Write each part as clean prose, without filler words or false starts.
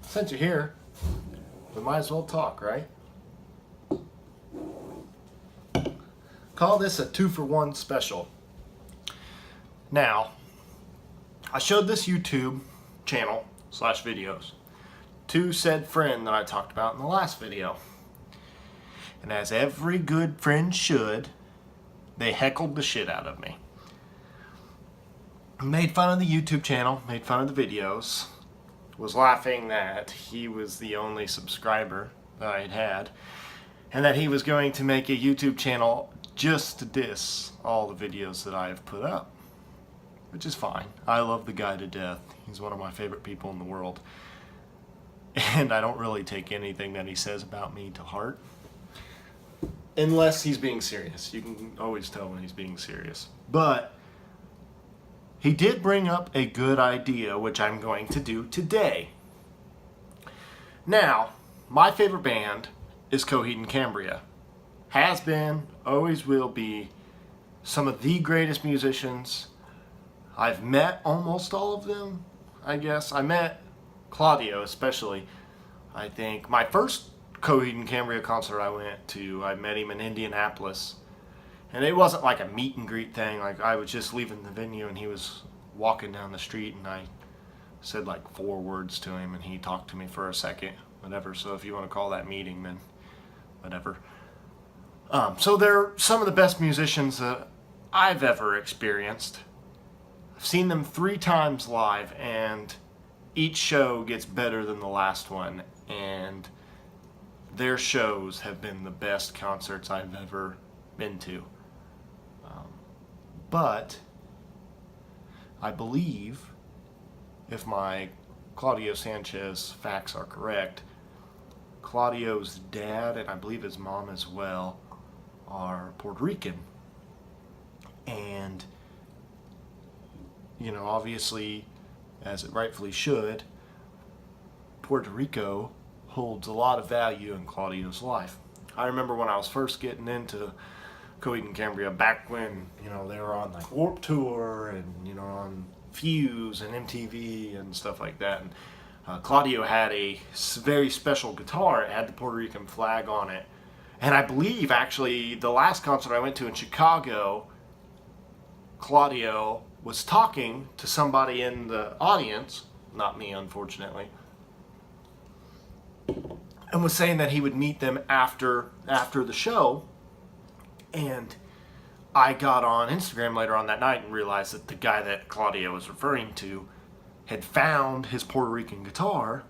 Since you're here, we might as well talk, right? Call this a 2-for-1 special. Now, I showed this YouTube channel / videos to said friend that I talked about in the last video. And as every good friend should, they heckled the shit out of me. Made fun of the YouTube channel, made fun of the videos, was laughing that he was the only subscriber that I had, and that he was going to make a YouTube channel just to diss all the videos that I have put up. Which is fine. I love the guy to death. He's one of my favorite people in the world. And I don't really take anything that he says about me to heart. Unless he's being serious. You can always tell when he's being serious. But he did bring up a good idea, which I'm going to do today. Now, my favorite band is Coheed and Cambria. Has been, always will be, some of the greatest musicians. I've met almost all of them, I guess. I met Claudio especially. I think my first Coheed and Cambria concert I went to, I met him in Indianapolis. And it wasn't like a meet and greet thing. Like, I was just leaving the venue and he was walking down the street and I said like 4 words to him and he talked to me for a second, whatever. So if you want to call that meeting, then whatever. So they're some of the best musicians that I've ever experienced. I've seen them 3 times live, and each show gets better than the last one, and their shows have been the best concerts I've ever been to. But I believe, if my Claudio Sanchez facts are correct, Claudio's dad, and I believe his mom as well, are Puerto Rican. And you know, obviously, as it rightfully should, Puerto Rico holds a lot of value in Claudio's life. I remember when I was first getting into Coheed and Cambria, back when, you know, they were on like Warped Tour and, you know, on Fuse and MTV and stuff like that. And Claudio had a very special guitar. It had the Puerto Rican flag on it. And I believe, actually, the last concert I went to in Chicago, Claudio was talking to somebody in the audience, not me unfortunately, and was saying that he would meet them after the show. And I got on Instagram later on that night and realized that the guy that Claudio was referring to had found his Puerto Rican guitar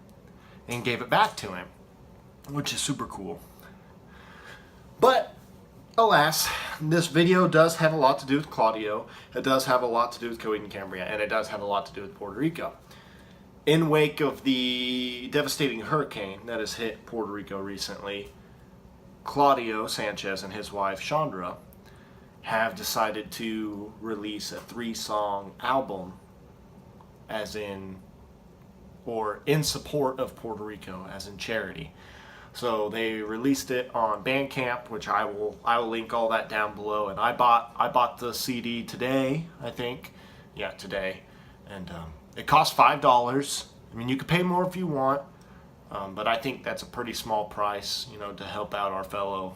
and gave it back to him, which is super cool. But alas, this video does have a lot to do with Claudio. It does have a lot to do with Coheed and Cambria, and it does have a lot to do with Puerto Rico. In wake of the devastating hurricane that has hit Puerto Rico recently, Claudio Sanchez and his wife Chondra have decided to release a 3-song album in support of Puerto Rico, as in charity. So they released it on Bandcamp, which I will link all that down below. And I bought the CD today, I think. Yeah, today. And it cost $5. I mean, you could pay more if you want, but I think that's a pretty small price, you know, to help out our fellow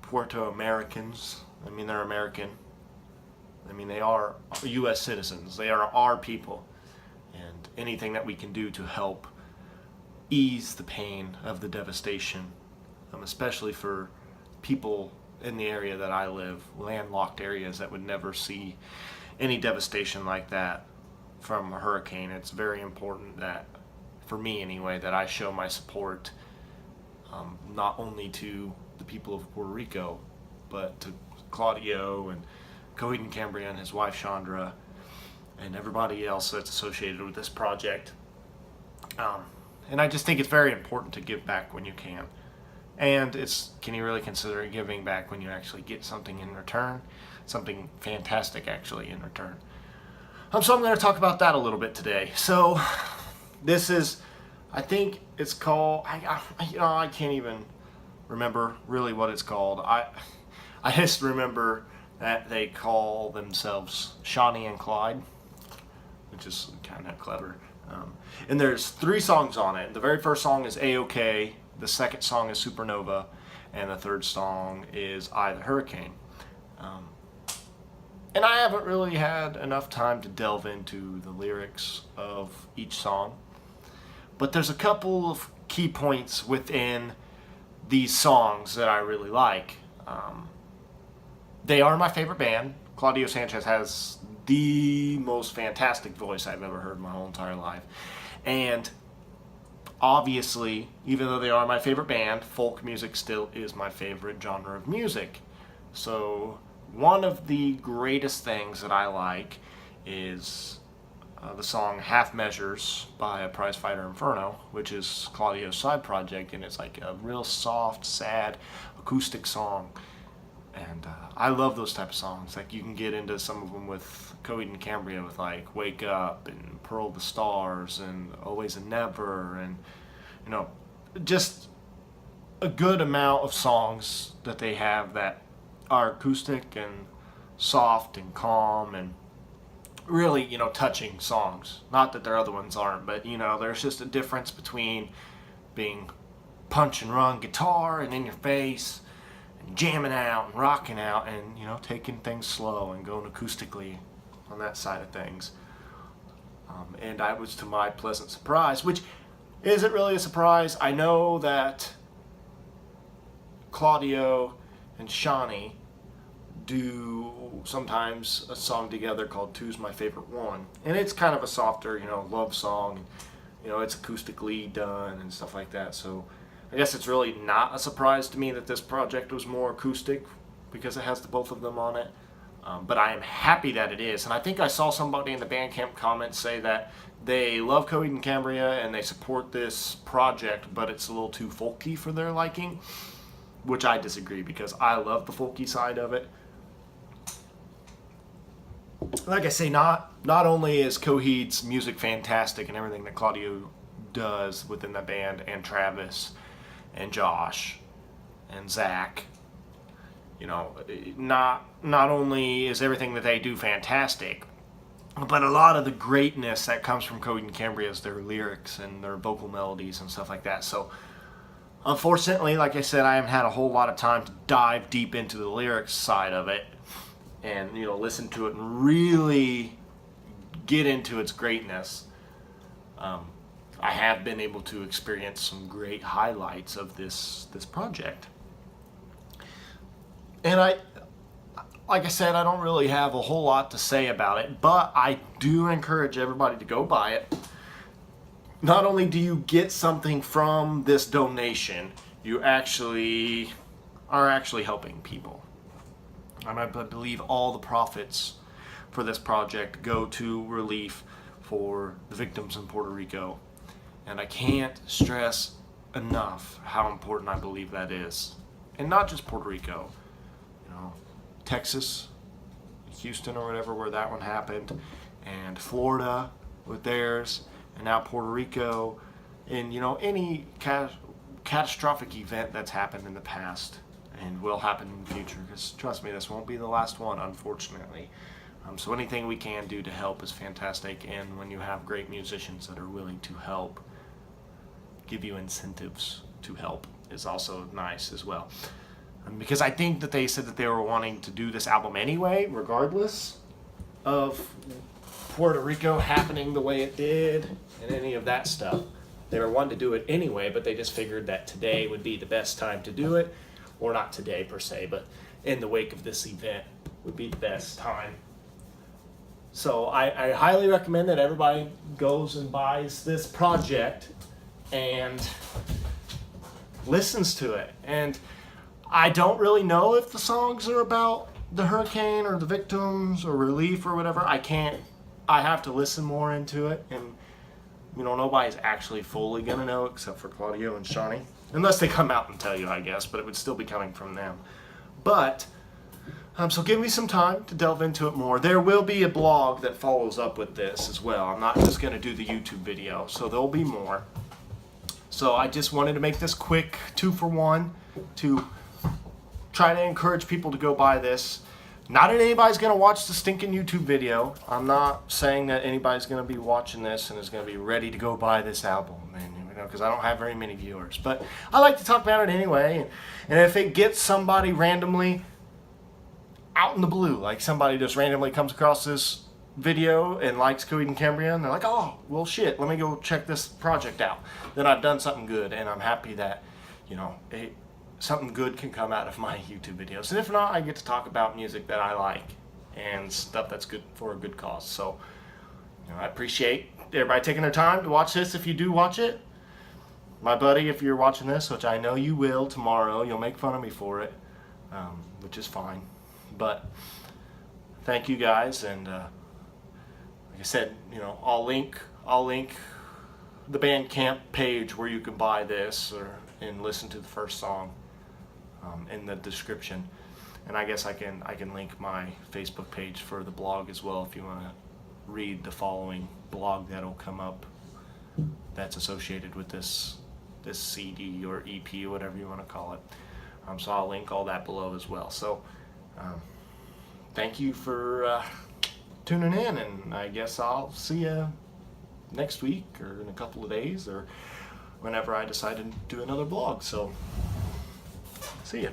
Puerto Americans. I mean, they're American. I mean, they are U.S. citizens. They are our people. And anything that we can do to help ease the pain of the devastation, especially for people in the area that I live, landlocked areas that would never see any devastation like that from a hurricane. It's very important that, for me anyway, that I show my support not only to the people of Puerto Rico, but to Claudio and Coheed and Cambria and his wife Chondra and everybody else that's associated with this project. And I just think it's very important to give back when you can. And can you really consider giving back when you actually get something in return? Something fantastic, actually, in return. So I'm going to talk about that a little bit today. So this is, I think it's called, I can't even remember really what it's called. I just remember that they call themselves Shawnee and Clyde. which is kind of clever. And there's 3 songs on it. The very first song is A-OK, the second song is Supernova, and the third song is I the Hurricane. And I haven't really had enough time to delve into the lyrics of each song, but there's a couple of key points within these songs that I really like. They are my favorite band. Claudio Sanchez has the most fantastic voice I've ever heard in my whole entire life. And obviously, even though they are my favorite band, folk music still is my favorite genre of music. So one of the greatest things that I like is the song Half Measures by A Prizefighter Inferno, which is Claudio's side project, and it's like a real soft, sad, acoustic song. And I love those type of songs. Like, you can get into some of them with Coheed and Cambria with like Wake Up and Pearl the Stars and Always and Never, and you know, just a good amount of songs that they have that are acoustic and soft and calm and really, you know, touching songs. Not that their other ones aren't, but you know, there's just a difference between being punch and run guitar and in your face and jamming out and rocking out, and you know, taking things slow and going acoustically on that side of things. And I was to my pleasant surprise, which isn't really a surprise. I know that Claudio and Shawnee do sometimes a song together called Two's My Favorite One, and it's kind of a softer, you know, love song. You know, it's acoustically done and stuff like that. So I guess it's really not a surprise to me that this project was more acoustic because it has the both of them on it. But I am happy that it is. And I think I saw somebody in the Bandcamp comments say that they love Coheed and Cambria and they support this project, but it's a little too folky for their liking, which I disagree, because I love the folky side of it. Like I say, not only is Coheed's music fantastic and everything that Claudio does within the band, and Travis and Josh and Zach, you know, not only is everything that they do fantastic, but a lot of the greatness that comes from Coheed and Cambria is their lyrics and their vocal melodies and stuff like that. So unfortunately, like I said, I haven't had a whole lot of time to dive deep into the lyrics side of it and, you know, listen to it and really get into its greatness. I have been able to experience some great highlights of this project. And like I said, I don't really have a whole lot to say about it, but I do encourage everybody to go buy it. Not only do you get something from this donation, you actually are helping people. And I believe all the profits for this project go to relief for the victims in Puerto Rico. And I can't stress enough how important I believe that is. And not just Puerto Rico, you know, Texas, Houston or whatever, where that one happened, and Florida with theirs, and now Puerto Rico, and you know, any catastrophic event that's happened in the past and will happen in the future, because trust me, this won't be the last one, unfortunately. So anything we can do to help is fantastic, and when you have great musicians that are willing to help, give you incentives to help, is also nice as well. Because I think that they said that they were wanting to do this album anyway, regardless of Puerto Rico happening the way it did and any of that stuff. They were wanting to do it anyway, but they just figured that today would be the best time to do it. Or not today per se, but in the wake of this event would be the best time. So I highly recommend that everybody goes and buys this project and listens to it. And I don't really know if the songs are about the hurricane or the victims or relief or whatever. I have to listen more into it, and you know, nobody's actually fully gonna know except for Claudio and Shawnee, unless they come out and tell you, I guess, but it would still be coming from them. But so give me some time to delve into it more. There will be a blog that follows up with this as well. I'm not just gonna do the YouTube video, so there'll be more. So I just wanted to make this quick 2-for-1 to try to encourage people to go buy this. Not that anybody's going to watch the stinking YouTube video. I'm not saying that anybody's going to be watching this and is going to be ready to go buy this album, and because I don't have very many viewers. But I like to talk about it anyway, and if it gets somebody randomly out in the blue, like somebody just randomly comes across this video and likes Coheed and Cambria, and they're like, oh, well, shit, let me go check this project out, then I've done something good, and I'm happy that, something good can come out of my YouTube videos. And if not, I get to talk about music that I like and stuff that's good for a good cause. So, I appreciate everybody taking their time to watch this. If you do watch it, my buddy, if you're watching this, which I know you will tomorrow, you'll make fun of me for it, which is fine. But thank you guys, and like I said, I'll link the Bandcamp page where you can buy this and listen to the first song in the description. And I guess I can link my Facebook page for the blog as well if you want to read the following blog that'll come up that's associated with this CD or EP or whatever you want to call it. So I'll link all that below as well. So thank you for tuning in, and I guess I'll see you next week or in a couple of days or whenever I decide to do another vlog. So see ya.